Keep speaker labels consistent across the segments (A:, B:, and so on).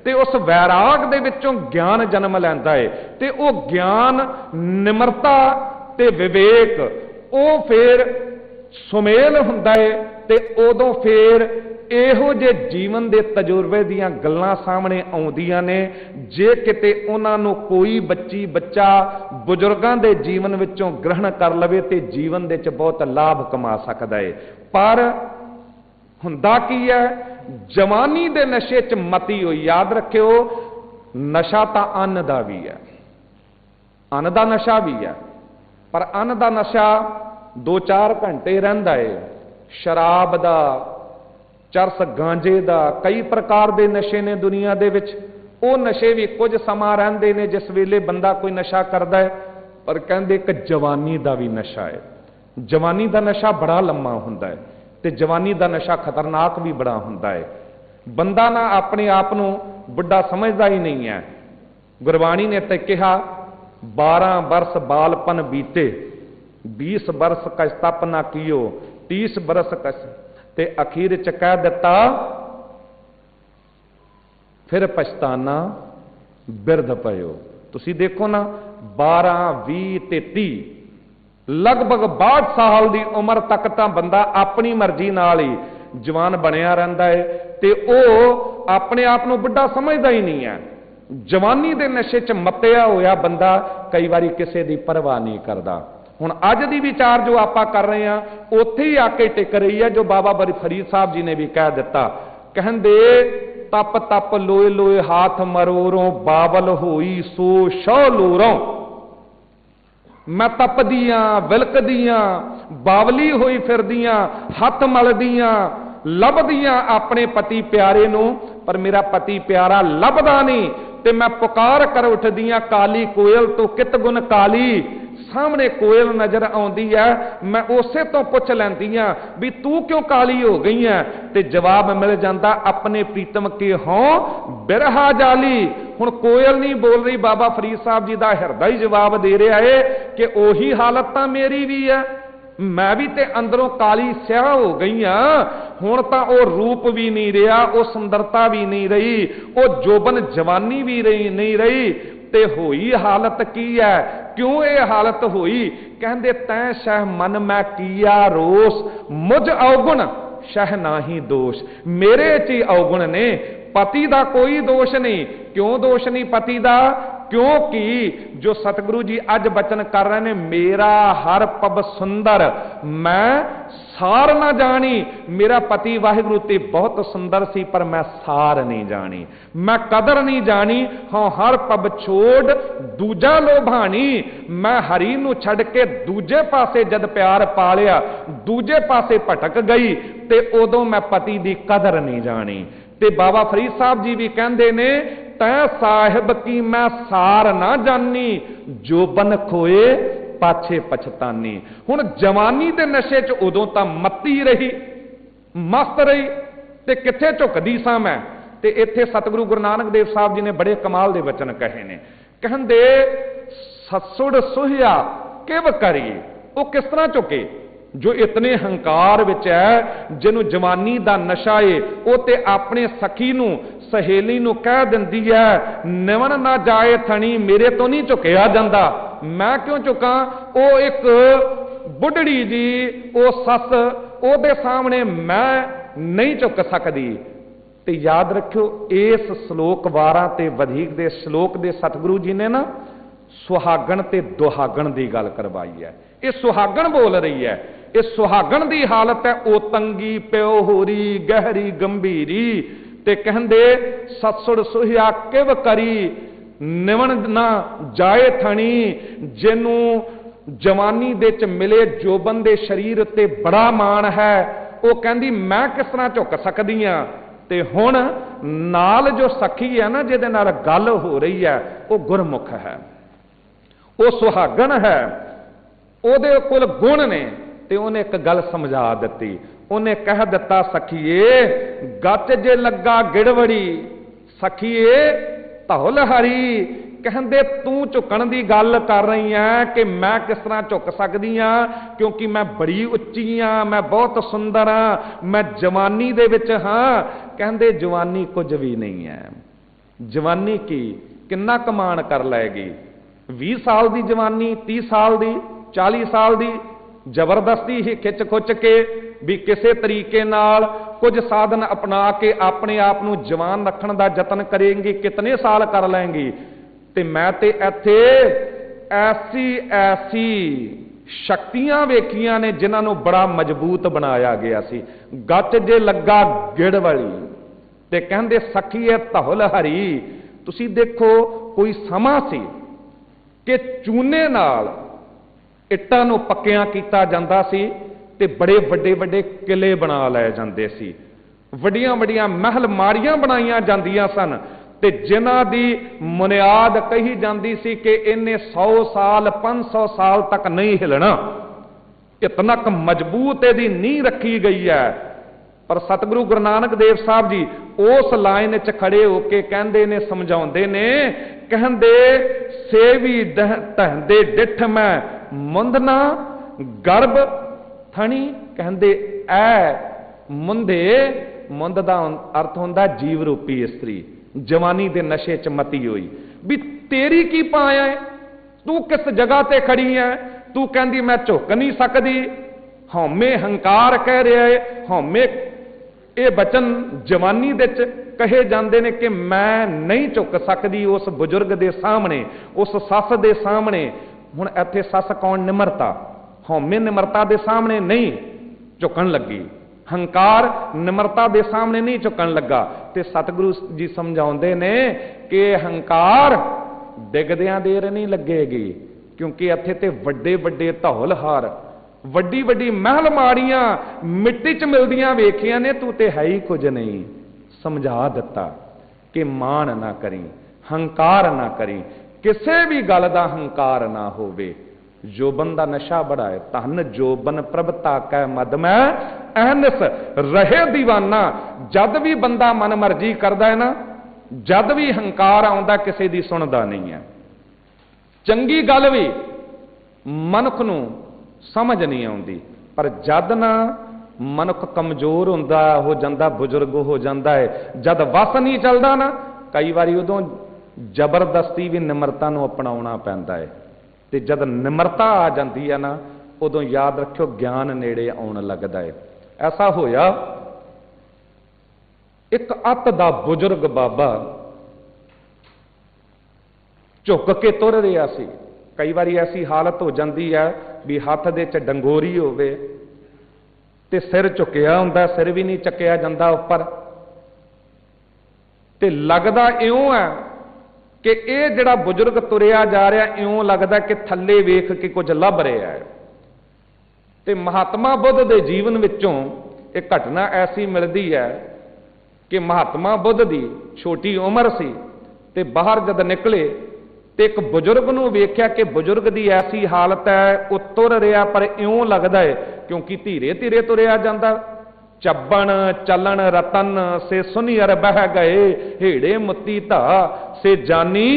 A: ते उस वैराग दे विचों ज्ञान जन्म लैंदा है ते वो ज्ञान निमरता ते विवेक वो फिर सुमेल हुंदा है ते उदों फिर इहो जे जीवन के तजुर्बे दीयां गल्लां सामने आउंदियां ने। जे किते उन्हां नूं कोई बच्ची बच्चा बुजुर्गां दे जीवन विचों ग्रहण कर लवे ते जीवन दे च बहुत लाभ कमा सकदा है। पर हुंदा की है, जवानी दे नशे च मती होई। याद रखियो, नशा तां अन्न दा भी है, अन्न दा नशा भी है, पर अन्न दा नशा 2-4 घंटे रहिंदा है। शराब दा, चरस गांजे दा, कई प्रकार के नशे ने दुनिया दे विच। वो नशे भी कुछ समा रहिंदे ने जिस वेले बंदा कोई नशा करदा है, पर कहंदे एक जवानी दा भी नशा है। जवानी दा नशा बड़ा लम्मा हुंदा है ते जवानी दा नशा खतरनाक भी बड़ा हुंदा है। बंदा ना अपने आप नूं बुढ़ा समझदा ही नहीं है। गुरबाणी ने तो कहा 12 बरस बालपन बीते, 20 बरस कस तप ना कियो, 30 बरस कस, ते अखीर च कह दिता फिर पछताना बिरध पयो। तुसी देखो ना, 12, 20 ते 30 लगभग 62 साल की उम्र तक तो बंदा अपनी मर्जी नाल ही जवान बनया रहिंदा है ते ओ अपने आप को बुढ़ा समझदा ही नहीं है। जवानी के नशे च मत्या होया बंदा कई बारी किसी की परवाह नहीं करता। हुण अज दी विचार जो आप कर रहे हैं उत्थे ही आके टिक रही है, जो बाबा फरीद साहब जी ने भी कह दिता। कहंदे तप तप लोए लोए हाथ मरोरों, बावल होई सो शौ लोरों। मैं तपदियां विलकदियां बावली होई फिरदियां, हथ मलदियां लभदियां अपने पति प्यारे नूं, पर मेरा पति प्यारा लभदा नहीं। ते मैं पुकार कर उठदियां काली कोयल तो कित गुण काली। सामने कोयल नजर आउंदी है, मैं उसे तो पुछ लैंदियां भी तू क्यों काली हो गई है, ते जवाब मिल जाता अपने प्रीतम के हों बिरहा जाली। हुण कोयल नहीं बोल रही, बाबा फरीद साहब जी का हिरदा ही जवाब दे रहा है कि ओही हालत तां मेरी भी है, मैं भी ते अंदरों काली स्याह हो गई हाँ। हुण तां ओ रूप भी नहीं रहा, ओ सुंदरता भी नहीं रही, ओ जोबन जवानी भी नहीं रही, ते होई हालत की है, क्यों ये हालत हुई। कहंदे तैं शह मन मैं किया रोस, मुझ अवगुण शह नाही दोष। मेरे च ही अवगुण ने, पति का कोई दोष नहीं। क्यों दोष नहीं पति का? क्योंकि जो सतगुरु जी अज बचन कर रहे हैं, मेरा हर पब सुंदर मैं सार ना जानी। मेरा पति वाहिगुरु ते बहुत सुंदर सी, पर मैं सार नहीं जानी, मैं कदर नहीं जानी। हाँ हर पब छोड़ दूजा लोभानी। मैं हरी नूं छड़ के दूजे पासे जद प्यार पा लिया, दूजे पासे भटक गई, ते उदों मैं पति दी कदर नहीं जानी। ते बाबा फरीद साहब जी भी कहंदे ने तै साहिब की मैं सार ना जानी, जोबन खोए पाछे पछतानी। हुण जवानी दे नशे च उदों तां मत्ती रही, मस्त रही, ते किथे झुकदी सां मैं। ते इत्थे सतगुरु गुरु नानक देव साहब जी ने बड़े कमाल दे वचन कहे ने। कहंदे ससुड़ सुहिया किव करिए। वो किस तरह झुके? जो इतने हंकार विच है, जिन्हों जवानी का नशा है, वो ते अपने सखी नूं सहेली नूं कह दिंदी है निवण ना जाए थणी, मेरे तो नहीं झुकिया जांदा, मैं क्यों झुकां। वो एक बुढ़ड़ी जी, वो सस, ओदे सामने मैं नहीं झुक सकदी। ते याद रखियो इस श्लोक 12 ते वधीक दे श्लोक दे सतगुरु जी ने ना सुहागण ते दुहागण की गल करवाई है। ये सुहागण बोल रही है, इस सुहागण की हालत है ओ तंगी प्यो होरी गहरी गंभीरी। ते कहंदे ससुड़ सुहिया किव करी, निवण ना जाए थणी। जिन्नू जवानी दे च मिले जोबन दे शरीर ते बड़ा मान है, वो कहंदी मैं किस तरह झुक सकदी हां। ते हुण नाल जो सखी है ना, जिहदे नाल गल हो रही है, वो गुरमुख है, वो सुहागण है, ਉਹਦੇ ਕੋਲ गुण ने। ते उन्हें एक गल समझा दी, उन्हें कह दिता सखीए गच जे लगा गिड़वड़ी, सखीए धौल हरी। कहंदे तू झुकण की गल कर रही है कि मैं किस तरह झुक सकती हाँ, क्योंकि मैं बड़ी उच्ची हाँ, मैं बहुत सुंदर हाँ, मैं जवानी दे विच हाँ। कहंदे जवानी कुछ भी नहीं है, जवानी की किन्ना कमान कर लैगी। 20 साल की जवानी, 30 साल की, 40 साल की जबरदस्ती ही खिच खुच के भी किसी तरीके नाल कुछ साधन अपना के अपने आप को जवान रखने का यतन करेंगी, कितने साल कर लेंगी। ते मैं ते इत्थे ऐसी ऐसी शक्तियां वेखियां ने जिन्होंने बड़ा मजबूत बनाया गया सी। गच जे लगा गिड़ वाली ते कहंदे सखीए धौल हरी। तुसी देखो कोई समा सी कि चूने नाल इट्टां नूं पक्कियां कीता जांदा सी ते बड़े वड्डे वड्डे किले बना लए जांदे सी, वड्डियां वड्डियां महल माड़ियां बनाईयां जांदियां सन ते जिन्हां दी बुनियाद कही जांदी सी कि इन्हें 100 साल 500 साल तक नहीं हिलना, इतना क मजबूत इहदी नींह रखी गई है। पर सतगुरु गुरु नानक देव साहब जी उस लाइन च खड़े होके कहंदे ने, समझाउंदे ने, कहंदे सेवी तहंदे डिठ मैं मुंदना गर्भ थणी। कहंदे ऐ मुंदे, मुंद दा अर्थ हुंदा जीव रूपी इस्त्री, जवानी दे नशे च मती हुई भी तेरी की पाया है, तू किस जगह ते खड़ी है। तू कहंदी मैं झुक नहीं सकदी, हौमे हंकार कह रहा है, हौमे ये बचन जवानी दे च कहे जाते हैं कि मैं नहीं झुक सकती उस बुजुर्ग के सामने, उस सस के सामने। हुण इत्थे सस कौन? निमरता। हौमे निमरता के सामने नहीं झुकन लगी, हंकार निमरता के सामने नहीं झुकन लगा। ते सतगुरु जी समझाउंदे ने कि हंकार डिगदियां देर नहीं लगेगी, क्योंकि इत्थे ते वड्डे वड्डे धौलहार, वड्डी वड्डी महल माड़ियां मिट्टी च मिलदियां वेखियां ने, तू ते है ही कुछ नहीं। समझा दिता कि मान ना करी, हंकार ना करी, किसी भी गल का हंकार ना होवे। जोबन का नशा बड़ा है, धन जोबन प्रभता कै मद में अहनस रहे दीवाना। जद भी बंदा मन मर्जी करता है ना, जद भी हंकार आउंदा किसी दी सुनदा नहीं है। चंगी गल भी मनुख नूं समझ नहीं आउंदी, पर जद ना मनुख कमजोर हुंदा हो जांदा, बुजुर्ग हो जांदा है, जद वस नहीं चलदा ना, कई बारी उदों जबरदस्ती भी निमरता नूं अपनाउणा पैंदा है। ते जद निमरता आ जाती है ना, उदों याद रखियो ज्ञान नेड़े आउण लगदा है। ऐसा होया एक अत दा बुजुर्ग बाबा झुक के तुर रहा सी। कई बारी ऐसी हालत हो जाती है भी हाथ दे च डंगोरी होवे ते सिर झुकिया हुंदा, सिर भी नहीं चकिया जांदा उपर, ते लगदा इउं है कि यह जिहड़ा बुजुर्ग तुरिया जा रहा, इउं लगदा कि थल्ले वेख के कुछ लभ रहा है। ते महात्मा बुद्ध के जीवन विचों एक घटना ऐसी मिलती है कि महात्मा बुद्ध की छोटी उम्र सी ते बाहर जद निकले ते एक बुजुर्ग नूं वेख्या कि बुजुर्ग की ऐसी हालत है, वो तुर रहा पर इउं लगदा है क्योंकि धीरे धीरे तुरिया जांदा। चब्बन चलन रतन से सुनियर बह गए, हेड़े मुत्ती धा से जानी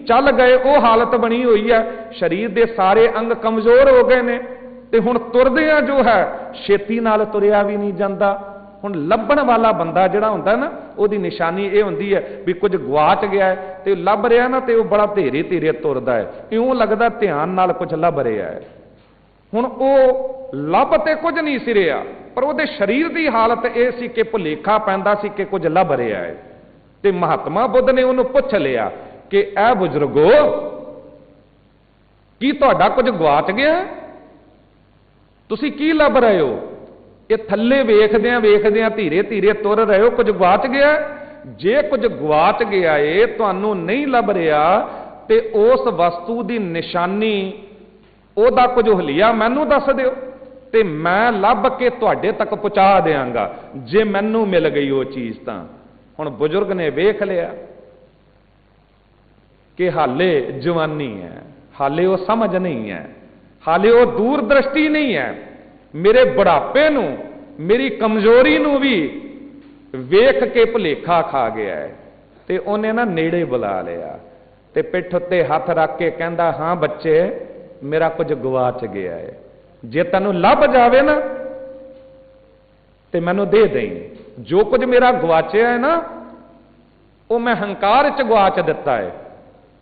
A: चल गए। वो हालत बनी हुई है, शरीर के सारे अंग कमजोर हो गए ने ते हुण तुरदियां जो है छेती नाल तुरिया भी नहीं जांदा। हुण लभण वाला बंदा जिहड़ा हुंदा ना, उहदी निशानी ये हुंदी है भी कुछ गवाच गया है ते लभ रहा ना, ते वो बड़ा धीरे धीरे तुरदा है, इउं लगदा ध्यान नाल कुछ लभ रहा है। हुण वो लभ ते कुछ नहीं सी रहा, पर वो शरीर की हालत यह सी कि भुलेखा पैंदा सी कि कुछ लभ रहा है। ते महात्मा बुद्ध ने उन्होंने पुछ लिया कि ऐ बुजुर्गो, की तुहाडा कुछ गवाच गया? तुसी की लभ रहे हो? ये थल्ले वेखदियां धीरे धीरे तुर रहे हो, कुछ गवाच गया? जे कुछ गवाच गया है, तुहानू नहीं लभ रहा, ते उस वस्तु की निशानी ओदा कुछ हलिया मैनू दस दिओ ते मैं लभ के तुहाडे तक पहुंचा देंगा, जे मैनू मिल गई वो चीज। तां हुण बुजुर्ग ने वेख लिया कि हाले जवानी है, हाले वो समझ नहीं है, हाले वो दूरदृष्टि नहीं है, मेरे बुढ़ापे नूं, मेरी कमजोरी नूं भी वेख के भुलेखा खा गया है। ते उन्हें ना नेड़े बुला लिया ते पिठ उत्ते हथ रख के कहंदा, हाँ बच्चे, मेरा कुछ गवाच गया है, जे तैनूं लभ जावे ना ते मैनूं दे दें। जो कुछ मेरा गवाचिया है ना, वो मैं हंकार च गुआच दिता है।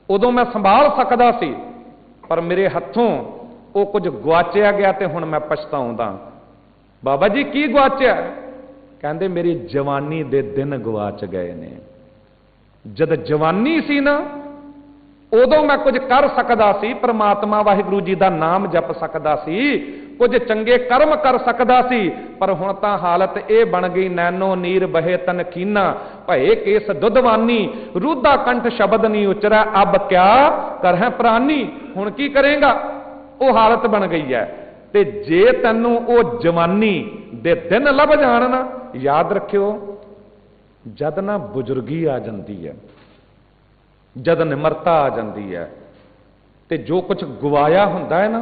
A: उदों मैं संभाल सकदा सी, पर मेरे हथों वो कुछ गुआचिया गया तो हुण मैं पछताउंदा। बाबा जी की गुआचिया? कहंदे मेरी जवानी दे दिन गुआच गए ने। जद जवानी सी ना उदों मैं कुछ कर सकदा सी, परमात्मा वाहिगुरू जी दा नाम जप सकदा सी, कुछ चंगे कर्म कर सकदा सी, पर हुण तां हालत ये बन गई नैनो नीर बहे तन कीना भये केस दुधवानी रूदा कंठ शब्द नहीं उचरा अब क्या करह प्राणी। हुण की करेगा? वो हालत बन गई है। ते जे तैनू वो जवानी दे दिन लभ जाण ना, याद रखियो जद ना बुजुर्गी आ जाती है, जद निमरता आ जाती है, ते जो कुछ गवाया हुंदा है ना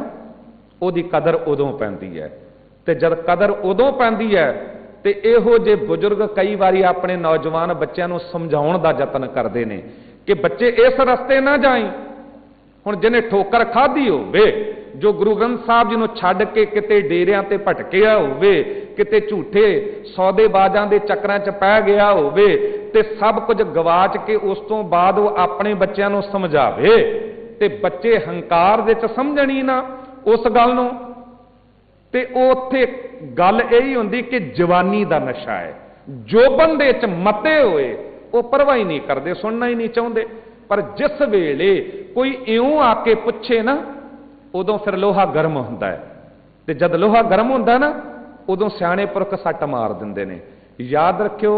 A: उहदी कदर उदों पैंदी है। ते जद कदर उदों पैंदी है ते इहो जे बुजुर्ग कई बारी अपने नौजवान बच्चों को समझाउण दा यतन करते हैं कि बच्चे इस रस्ते ना जाई। हुण जिन्हें ठोकर खाधी होवे, जो गुरु ग्रंथ साहब जी नूं छड्ड के किते डेरियां ते भटकिया होवे, किते झूठे सौदेबाजां दे चक्रां च पै गया होवे, ते सब कुछ गवाच के उस तो बाद वो अपने बच्चों को समझावे, ते बच्चे हंकार दे च समझण ही ना उस गल नूं, ते उत्थे गल यही हुंदी कि जवानी दा नशा है। जोबन दे च मते होए वो परवाह ही नहीं करते, सुनना ही नहीं चाहते। पर जिस वेले कोई इउं आके पुछे ना उदों फिर लोहा गर्म हुंदा है, ते जद लोहा गर्म हुंदा ना उदों सियाणे पुरख सट मार दिंदे ने। याद रखियो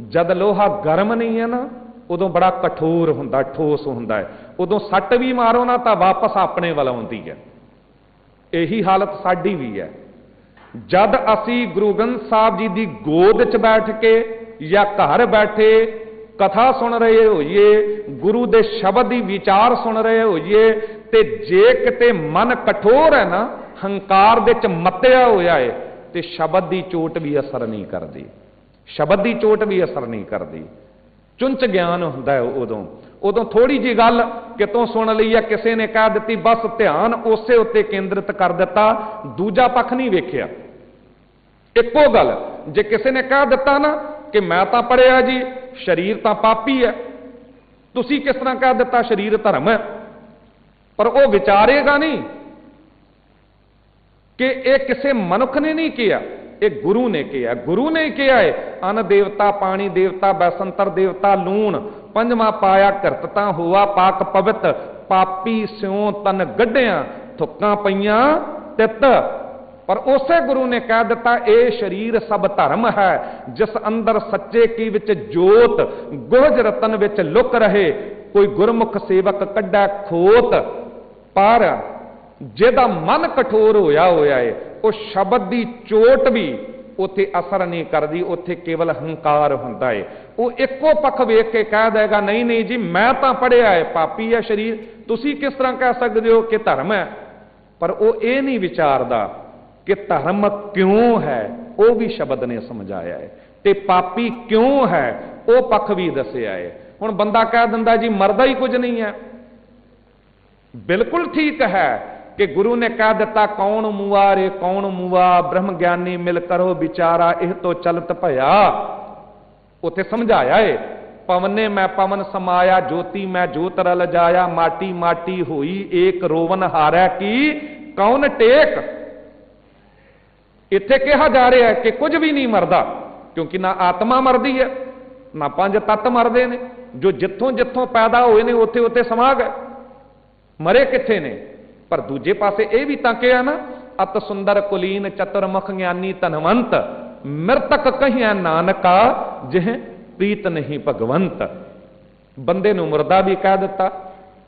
A: जद लोहा गर्म नहीं है ना उदों बड़ा कठोर हुंदा, ठोस हुंदा है। उदों सट भी मारो ना तो वापस अपने वाल आउंदी है। यही हालत साडी भी है। जद असी गुरु ग्रंथ साहब जी की गोद च बैठ के या घर बैठे कथा सुन रहे होइए, गुरु दे शब्द की विचार सुन रहे होइए, ते जे किते मन कठोर है ना, हंकार दे च मत्या होया है, ते शब्द की चोट भी असर नहीं करती, शब्द की चोट भी असर नहीं करती। चुंच ज्ञान हुंदा है उदों। उदों थोड़ी जी गल कितों सुन ली है, किसी ने कह दी, बस ध्यान उसे उत्ते केंद्रित कर दिता, दूजा पक्ष नहीं वेख्या। इको गल जे किसी ने कह दिता ना कि मैं तो पढ़िया जी, शरीर तो पापी है, तुसी किस तरह कह दिता शरीर धर्म है, पर वह विचारेगा नहीं कि यह किसी मनुख ने नहीं किया, एक गुरु ने किया। गुरु ने किया है, अन्न देवता, पानी देवता, बैसंतर देवता, लूण पंजवा पाया करतता हुआ पाक पवित, पापी स्यों तन गड्ढिया थुक्कां पईयां तित। पर उसे गुरु ने कह दिता ए शरीर सब धर्म है, जिस अंदर सच्चे की विच जोत गुहज रतन विच लुक रहे, कोई गुरमुख सेवक कड्डा खोत। पर जिहदा मन कठोर होया होया है वो शब्द की चोट भी उत्थे असर नहीं करती, उत्थे केवल हंकार हुंदा है। वो एको पक्ष वेख के कह देगा नहीं नहीं जी मैं तो पढ़िया है, पापी है शरीर, तुसी किस तरह कह सकते हो कि धर्म है। पर वो ये नहीं विचारदा कि धर्म क्यों है, वो भी शब्द ने समझाया है, ते पापी क्यों है वो पक्ष भी दसिया है। हुण बंदा कह दिंदा जी मरदा ही कुछ नहीं है, बिल्कुल ठीक है कि गुरु ने कह दिता कौन मुआ रे कौन मुआ, ब्रह्म ज्ञानी मिल करो विचारा यह तो चलत भया। उथे समझाया है पवने मैं पवन समाया, ज्योति मैं ज्योत रल जाया, माटी माटी हुई एक रोवन हारै की कौन टेक। इत्थे कहा जा रहा है कि कुछ भी नहीं मरदा, क्योंकि ना आत्मा मरदी है ना पंज तत्त मरदे ने, जो जिथों जिथों पैदा होए ने उत्थे उत्थे समा गए, मरे किथे ने। पर दूजे पासे यह भी तां कहा ना अत सुंदर कुलीन चतुर्मुख ज्ञानी धनवंत, मृतक कहिया नानका जिह प्रीत नहीं भगवंत। बंदे नूं मुर्दा भी कह दिता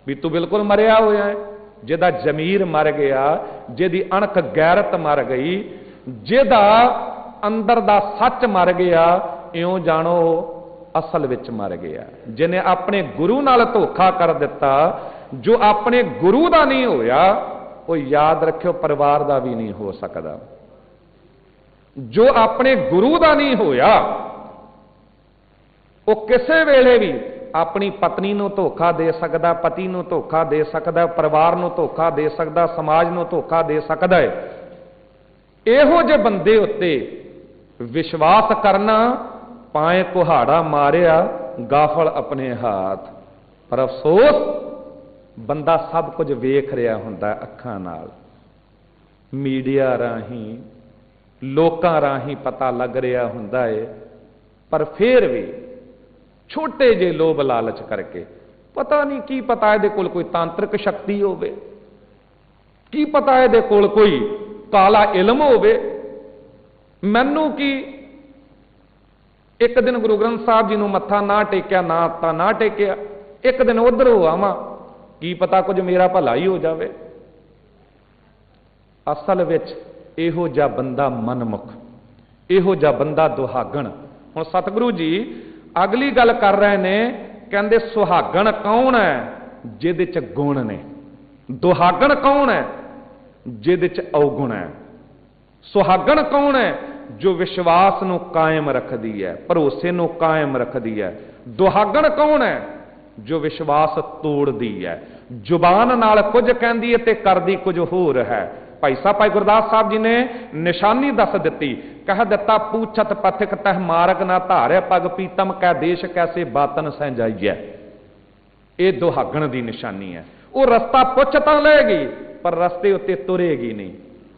A: भी तू बिल्कुल मरिया होया है, जिहदा जमीर मर गया, जिहदी अणख गैरत मर गई, जिहदा अंदर दा सच मर गया, इउं जानो असल विच मर गया। जिन्हें अपने गुरु नाल धोखा कर दिता, जो अपने गुरु दा नहीं होया, वो याद रखियो परिवार दा भी नहीं हो सकता। जो अपने गुरु दा नहीं होया वो किसी वेले भी अपनी पत्नी नूं धोखा दे सकदा, पति नूं धोखा दे सकदा, परिवार नूं धोखा दे सकदा, समाज नूं धोखा दे सकदा है। इहो जे बंदे उत्ते विश्वास करना, पाए कुहाड़ा मारिया गाफल अपने हाथ। पर अफसोस बंदा सब कुछ वेख रहा हुंदा अखां नाल, मीडिया राही लोकां राही पता लग रहा हुंदा है, पर फिर भी छोटे जे लोभ लालच करके, पता नहीं की पता इहदे कोल कोई तांत्रिक शक्ति होवे, की पता इहदे कोल कोई काला इलम होवे, मैनू की एक दिन गुरु ग्रंथ साहब जी नूं मत्था ना टेकिया, ना टेकिया, एक दिन उधर हो आवां, की पता कुछ मेरा भला ही हो जावे। असल विच इहो जिहा बंदा मनमुख, इहो जिहा बंदा दुहागण। हुण सतगुरु जी अगली गल कर रहे ने, कहंदे सुहागण कौन है जिहदे च गुण ने, दुहागण कौन है जिहदे च अवगुण है। सुहागण कौन है जो विश्वास नूं कायम रखदी है, भरोसे नूं कायम रखदी है। दुहागण कौन है जो विश्वास तोड़दी है, जुबान नाल कुछ कहंदी है ते करदी कुछ होर है। भाई साहब भाई गुरदास साहब जी ने निशानी दस दी, कह दिता पूछत पथिक तह मार्ग ना धारे, पग पीतम कै देश कैसे बातन सह जाइए। ये दुहागण की निशानी है। वो रस्ता पुछ तां लेगी पर रस्ते उत्ते तुरेगी नहीं,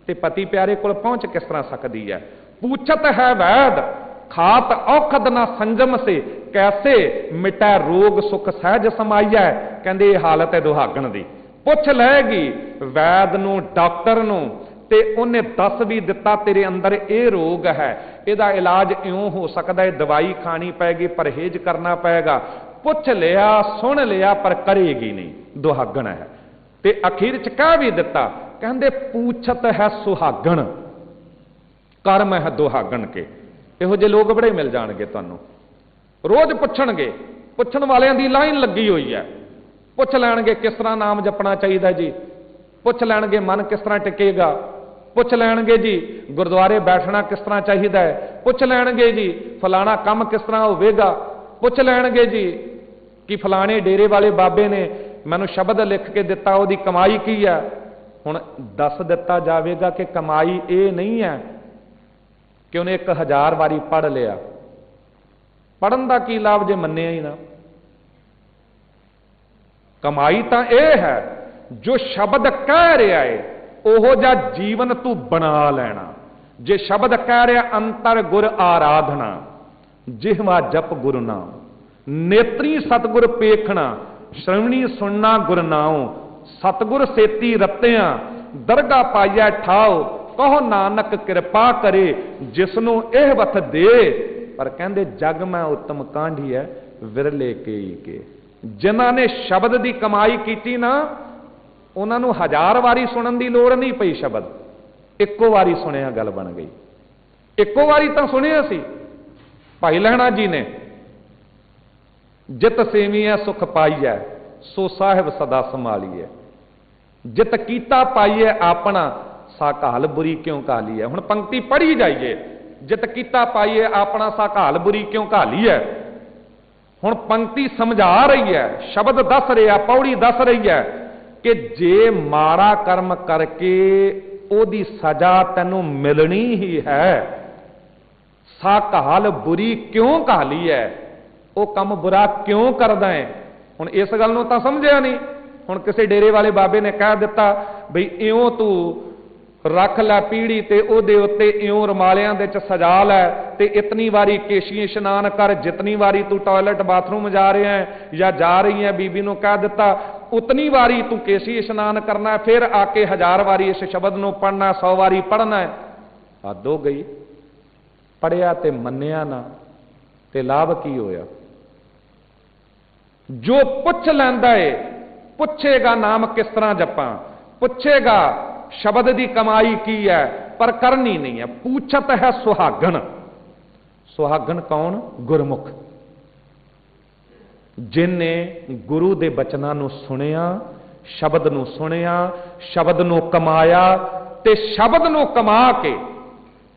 A: ते पति प्यारे कोल पहुंच किस तरह सकती है। पूछत है वैद खात औखद ना संजम से, कैसे मिटै रोग सुख सहज समाइया। कहंदे ये हालत है दुहागण दी। पुछ लएगी वैद नूं डॉक्टर नूं ते उन्हें दस भी दिता तेरे अंदर ये रोग है, इहदा इलाज इउं हो सकता है, दवाई खानी पैगी, परहेज करना पएगा। पुछ लिया सुन लिया पर करेगी नहीं, दुहागण है। ते अखीर च कह भी दिता, कहंदे पूछत है सुहागण कर्म है दुहागण के। इहो जे लोग बड़े मिल जाणगे तुहानूं, रोज पुछणगे, पुछण वालियां दी लाइन लगी हुई है। पुछ लैणगे किस तरह नाम जपना चाहिए जी, पुछ लैणगे मन किस तरह टिकेगा, पुछ लैणगे जी गुरुद्वारे बैठना किस तरह चाहिए है, पुछ लैणगे जी फलाना काम किस तरह होवेगा, पुछ लैणगे जी कि फलाने डेरे वाले बाबे ने मैनूं शब्द लिख के दिता, उहदी कमाई की है। हुण दस दिता जाएगा कि कमाई ये नहीं है कि उन्हें 1000 वारी पढ़ लिया, पढ़न का की लाभ जे मन्निया ही ना। कमाई तो यह है जो शब्द कह रहा है ओहो जा जीवन तू बना लेना। जे शब्द कह रहा अंतर गुर आराधना, जिहवा जप गुरु नाम, नेत्री सतगुर पेखना, श्रवणी सुनना गुर नाम, सतगुर सेती रत्तियां दरगा पाइया ठाओ, कहो नानक कृपा करे जिसनों एह वथ दे। पर कहंदे जग में उत्तम कांढी है विरले के जिन्हां ने शब्द की कमाई की ना, उन्होंने 1000 वारी सुनन की लोड़ नहीं पई, शब्द इक्को वारी सुनिया गल बन गई। इक्को वारी तो सुनिया सी भाई लहणा जी ने, जित सेवी है सुख पाई है सो साहिब सदा संभाली है, जित कीता पाई है अपना सा घाल बुरी क्यों घाली है। हुण पंक्ति पढ़ी जाइए, जित कीता पाई है अपना सा घाल बुरी क्यों घाली है। हुण पंक्ति समझा रही है, शब्द दस रहा, पौड़ी दस रही है कि जे माड़ा कर्म करके ओदी सजा तैनूं मिलनी ही है, सा घाल बुरी क्यों घाली है, वो काम बुरा क्यों करदा है। हुण इस गल नूं तां समझिया नहीं। हुण किसी डेरे वाले बाबे ने कह दिता बई इउं तू रख लै पीढ़ी ते ओदे उत्ते इउं रमालियां दे च सजा लै ते इतनी वारी केशी इशनान कर, जितनी वारी तू टॉयलेट बाथरूम जा रहे हैं या जा रही है, बीबी नूं कह दिता उतनी वारी तू केशी इशनान करना है, फिर आके 1000 वारी इस शब्द नूं पढ़ना, 100 वारी पढ़ना है। हद हो गई। पढ़िया ते मन्निया ना ते लाभ की होया। जो पुछ लैंदा है पुछेगा नाम किस तरह जपां, पुछेगा शब्द की कमाई की है पर करनी नहीं है। पूछत है सुहागन। सुहागन कौन? गुरमुख, जिन्ने गुरु दे बचनां नूं सुनिया, शब्द नूं सुनिया, शब्द नूं कमाया ते शब्द नूं कमा के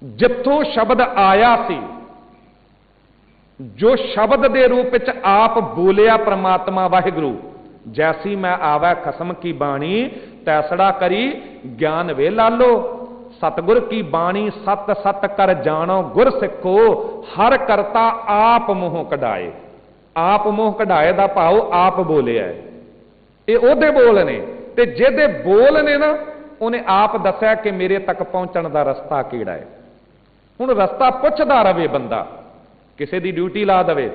A: जिथों शब्द आया सी, जो शब्द दे रूप च आप बोलिया परमात्मा वाहिगुरु, जैसी मैं आवे खसम की बाणी तैसड़ा करी ज्ञान वे लालो। सतगुर की बाणी सत सत कर जानो गुर सिखो, हर करता आप मुंह कढाए। आप मोह कढ़ाए दा भाव आप बोलिया है, ये ओदे बोल ने, ते जेदे बोल ने ना उन्हें आप दस्या कि मेरे तक पहुंचण दा रस्ता किहड़ा है। हुण रस्ता पुछदा रवे बंदा, किसी दी ड्यूटी ला दवे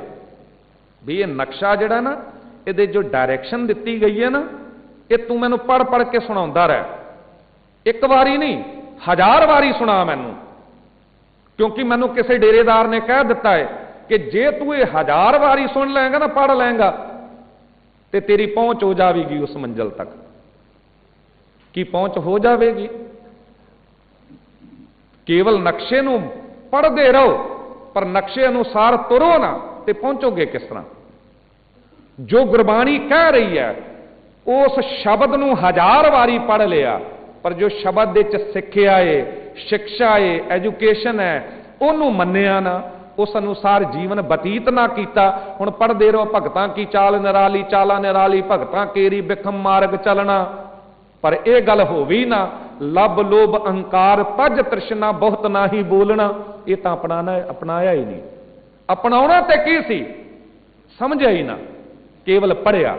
A: भी ये नक्शा जिहड़ा ना, ये जो डायरैक्शन दिती गई है ना, ये तू मैनू पढ़ पढ़ के सुणाउंदा रह, एक बारी नहीं 1000 बारी सुना मैनू, क्योंकि मैनू किसी डेरेदार ने कह दिता है कि जे तू ये 1000 बारी सुन लेगा ना, पढ़ लेगा, तो तेरी पहुंच हो जाएगी उस मंजिल तक। की पहुंच हो जाएगी? केवल नक्शे नू पढ़ते रहो, पर नक्शे अनुसार तुरो ना, तो पहुंचोगे किस तरह? जो गुरबाणी कह रही है उस शब्द नू 1000 बारी पढ़ लिया, पर जो शब्द दे सिक्ख्या है, शिक्षा है, एजुकेशन है, उन्होंने मन्निया ना, उस अनुसार जीवन बतीत ना किया। हुण पढ़ते रहो भगतां की चाल निराली, चाला निराली भगतां केरी बिखम मार्ग चलना, पर यह गल होवी ना, लब लोभ अहंकार तज तृष्णा बहुत ना ही बोलना, ये तो अपनाया ही नहीं। अपनाउणा ते की सी समझिया ही ना, केवल पढ़िया।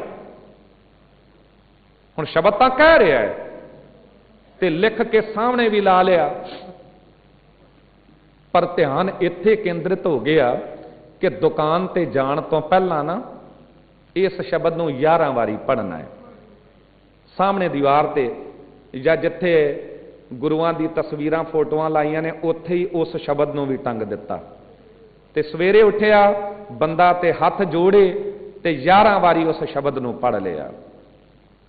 A: हुण शब्द तां कह रहा है ते लिख के सामने भी ला लिया, पर ध्यान इत्थे केंद्रित हो गया कि दुकान ते जाण तो पहला ना इस शब्द नूं 11 बारी पढ़ना है। सामने दीवार ते या जिथे गुरुआं दी तस्वीरां फोटोआं लाइयां ने, उत्थे ही उस शब्द नूं भी टंग दिता। ते सवेरे उठिया बंदा ते हथ जोड़े ते 11 बारी उस शब्द नूं पढ़ लिया,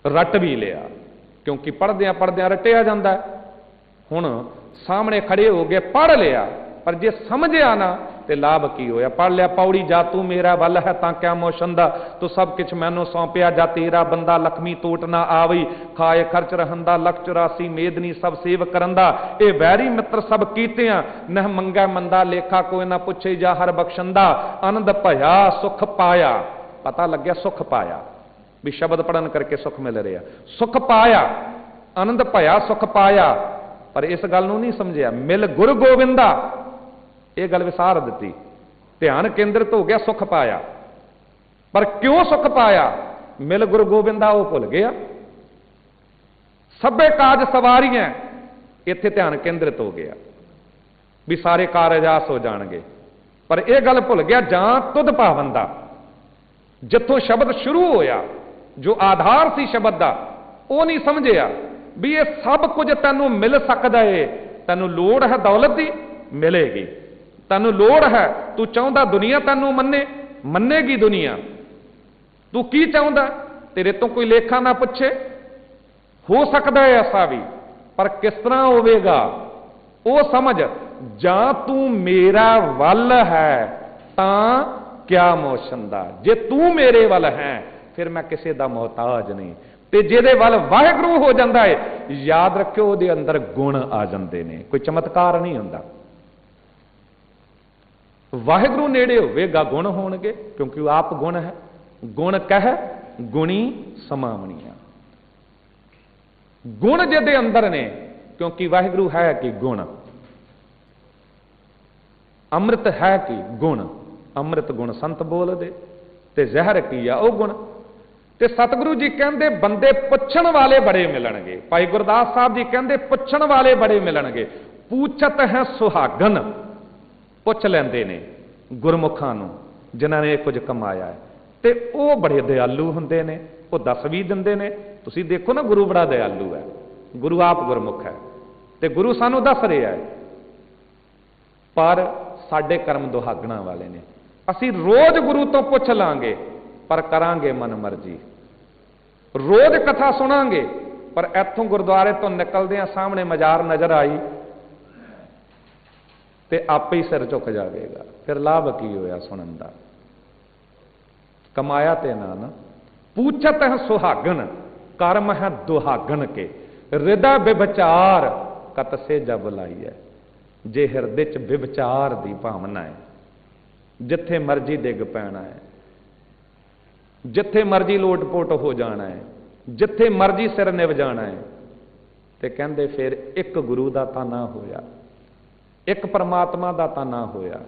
A: रट भी लिया, क्योंकि पढ़द्या पढ़द्या रटिया जाता है। हुण सामने खड़े हो गए, पढ़ लिया, पर जे समझिया ना तो लाभ की होया? पढ़ लिया पौड़ी जा तू मेरा वल है तां क्या मोशंदा, तू सब किछ मैनू सौंपिया जा तेरा बंदा, लक्ष्मी टोट ना आवई, खाए खर्च रहंदा, लख 84 मेदनी सब सेव करंदा, ये वैरी मित्र सब कीतियां, नह मंगै मंदा लेखा कोई ना पुछे जा हर बख्शंदा, आनंद भया सुख पाया। पता लग गया सुख पाया, भी शब्द पढ़न करके सुख मिल रहा, सुख पाया, आनंद भया सुख पाया। पर इस गल नूं नहीं समझिया, मिल गुरु गोविंदा, यह गल विसार दी, ध्यान केंद्रित हो गया सुख पाया। पर क्यों सुख पाया? मिल गुरु गोविंदा वो भुल गया। सभे काज सवारियां, इत्थे ध्यान केंद्रित हो गया भी सारे कारजास हो जाएंगे, पर यह गल भुल गया जां तुध पावंदा। जिथों शब्द शुरू होया, जो आधार सी शब्द का, वो नहीं समझिया भी ये सब कुछ तैनू मिल सकता है। तैनू लोड़ है दौलत की, मिलेगी। तैनू लोड़ है, तू चाहता दुनिया तैनू मन्ने, मन्नेगी दुनिया। तू की चाहता, तेरे तो कोई लेखा ना पूछे, हो सकता है ऐसा भी, पर किस तरह होवेगा वो समझ। जां तू मेरा वल है तां क्या मोशंदा, जे तू मेरे वल है फिर मैं किसी का मोहताज नहीं। ते जेदे वल वाहिगुरू हो जाता है, याद रखियो उहदे अंदर गुण आ जाते हैं, कोई चमत्कार नहीं होंदा। वाहिगुरू नेड़े होवेगा गुण होणगे, क्योंकि वो आप गुण है। गुण कह गुणी समावणिया, गुण जिहदे अंदर ने, क्योंकि वाहिगुरू है कि गुण, अमृत है कि गुण, अमृत गुण संत बोल दे, ते जहर की आ गुण। ते सतगुरु जी कहते बंदे पुछण वाले बड़े मिलणगे। भाई गुरदास साहब जी कहते पुछण वाले बड़े मिलणगे। पूछत है सुहागन, पुछ लेंदे ने गुरमुखां नूं जिन्हां ने कुछ कमाया है, ते वो बड़े दयालु हुंदे ने, वो दस भी दिंदे ने। तुसीं देखो ना गुरु बड़ा दयालु है, गुरु आप गुरमुख है, ते गुरु सानू दस रहा है। पर साडे कर्म दुहागणा वाले ने। असीं रोज गुरु तो पुछ लांगे, पर करांगे मन मर्जी। रोज कथा सुनांगे, पर इत्थों गुरुद्वारे तो निकलदे सामने मजार नजर आई ते आपे ही सिर झुक जाएगा, फिर लाभ की होया सुनन दा? कमाया ते ना। पूछत है सुहागन, कर्म है दुहागन के, हृदय विभचार कत से जब लाई है। जे हिरदे च विभचार दी भावना है, जिथे मर्जी डिग पैना है, जिथे मर्जी लोटपोट हो जाना है, जिथे मर्जी सिर निभ जाना है, तो कहते फिर एक गुरु का तो ना होया, एक परमात्मा का तो ना होया,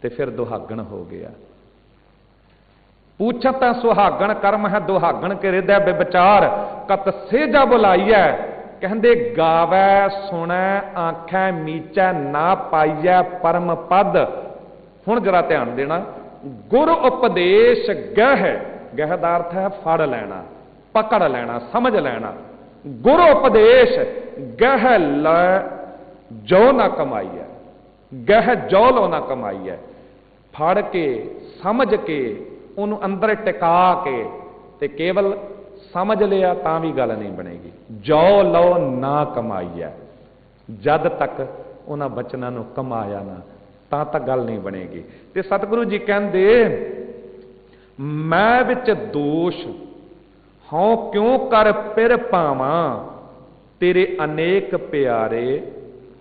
A: तो फिर दुहागण हो गया। पूछत सुहागण कर्म है दुहागण के हृदय बेविचार कत सेजा बुलाइए कहते गावै सुनै आंखै मीचै ना पाइयै परम पद। हुण जरा ध्यान देना, गुर उपदेश गह, गह दा अर्थ है फड़ लेना, पकड़ लेना, समझ लेना। गुर उपदेश गह ल जो ना कमाई है, गह जो लो ना कमाई है। फड़ के समझ के उन्होंने अंदर टिका के ते केवल समझ लिया तां भी गल नहीं बनेगी। जो लो ना कमाई है, जद तक उन्होंने बचनों को कमाया ना तां तक गल नहीं बनेगी। ते सतगुरु जी कहते मैं विच दोष हों क्यों कर पिर पावां तेरे अनेक प्यारे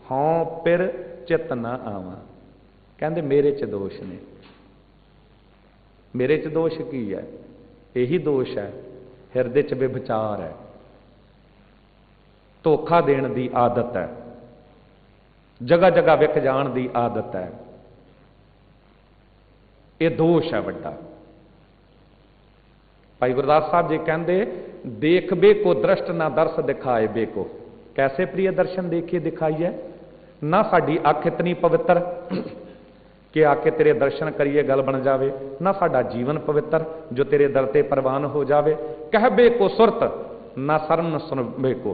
A: हों पिर चित ना आवां। कहते मेरे च दोष ने, मेरे च दोष की है? यही दोष है हिरदे च बेविचार है, धोखा देने की आदत है, जगह जगह विक जाण की आदत है। यह दोष है वड्डा। भाई गुरदास साहब जी कहते देख बेको दृष्ट ना दर्श दिखाए बेको। कैसे प्रिय दर्शन देखिए दिखाइए ना, साडी अख इतनी पवित्र कि आके तेरे दर्शन करिए गल बन जावे, ना साडा जीवन पवित्र जो तेरे दर ते प्रवान हो जावे। कह बेको सुरत ना सरन सुन बेको,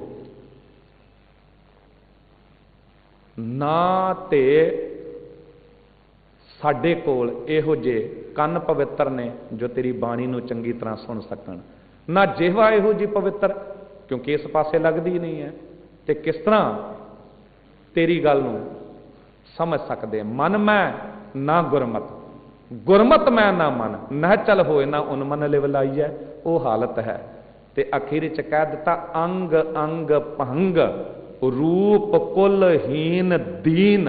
A: ना ते साडे कोल इहो जे कन पवित्र ने जो तेरी बाणी नूं चंगी तरह सुन सकन, ना जिहवा इहो जी पवित्र क्योंकि इस पासे लगदी नहीं है। ते किस तरह तेरी गल नूं समझ सकते? मन मैं ना गुरमत, गुरमत मैं ना मन, न चल होए ना उन्मन लिवलाई है, वो हालत है। ते अखीर च कह दिता अंग अंग भंग रूप कुलहीन दीन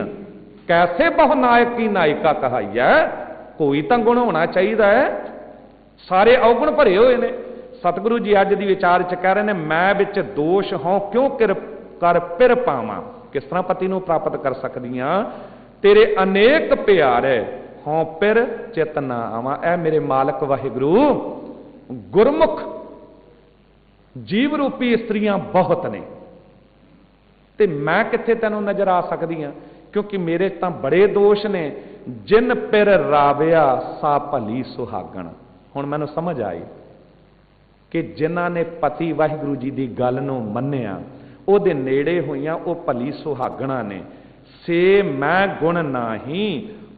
A: कैसे बहुनायक की नायिका कहाई है। कोई तो गुण होना चाहिए है, सारे अवगुण भरे हुए ने। सतगुरु जी अज दी विचार च कह रहे हैं मैं विच दोष हों क्यों कर पिर पावां। किस तरह पति नूं प्राप्त कर सकदी हां? तेरे अनेक प्यारे हों पिर चित ना आवां। ऐ मेरे मालक वाहिगुरु गुरमुख जीव रूपी इस्त्रियां बहुत ने ते मैं कित्थे तैनूं नजर आ सकदी हां? क्योंकि मेरे तां बड़े दोष ने। जिन पिर राविया सा भली सुहागण। हुण मैनूं समझ आई कि जिन्हां ने पति वाहिगुरु जी की गल नूं मन्निया ਉਹਦੇ नेड़े होइयां वो भली सुहागणा ने। से मैं गुण नाही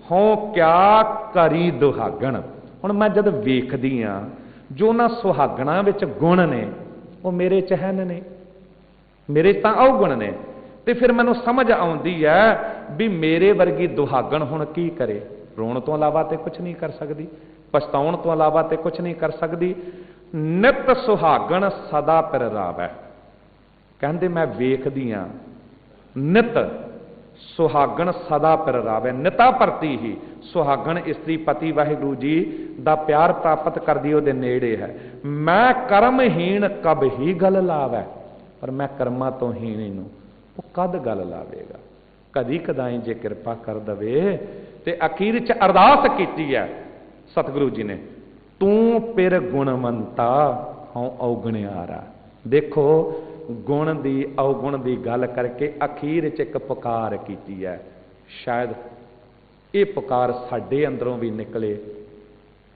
A: हों क्या करी दुहागण। हुण मैं जद वेखदी हां जो ना सुहागणा विच गुण ने वो मेरे च है नहीं, मेरे तां अवगुण ने। ते फिर मैनूं समझ आउंदी है भी मेरे वर्गी दुहागण हुण की करे? रोण तो इलावा ते कुछ नहीं कर सकदी, पछताउण तो इलावा ते कुछ नहीं कर सकदी। नित सुहागण सदा पिर रावै। कहते मैं वेखदी हां नित सुहागण सदा पिर रावै। निता प्रति ही सुहागण स्त्री पति वाहिगुरु जी दा प्यार प्राप्त करदी ओहदे नेड़े है। मैं कर्महीन कब ही गल लावै। पर मैं कर्मां तो हीन नूं वो कद गल लावेगा? कदी कदाई जे कृपा कर दवे। ते अखीर च अरदास कीती है सतगुरु जी ने तू पिर गुणवंता हूं अवगणियारा। देखो गुण दी अवगुण दी गल करके अखीर च एक पुकार की है। शायद ये पुकार साडे अंदरों भी निकले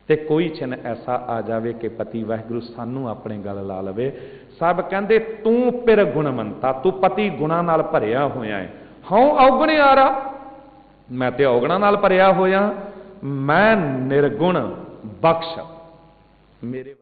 A: ते कोई छिन ऐसा आ जाए कि पति वाहिगुरु सानू अपने गल ला लवे। सब कहते तू पिर गुणवंता, तू पति गुणा नाल भरिया होया है। हूं अवगणियारा, मैं ते अवगुणा नाल भरिया होया। मैं निर्गुण बख्श मेरे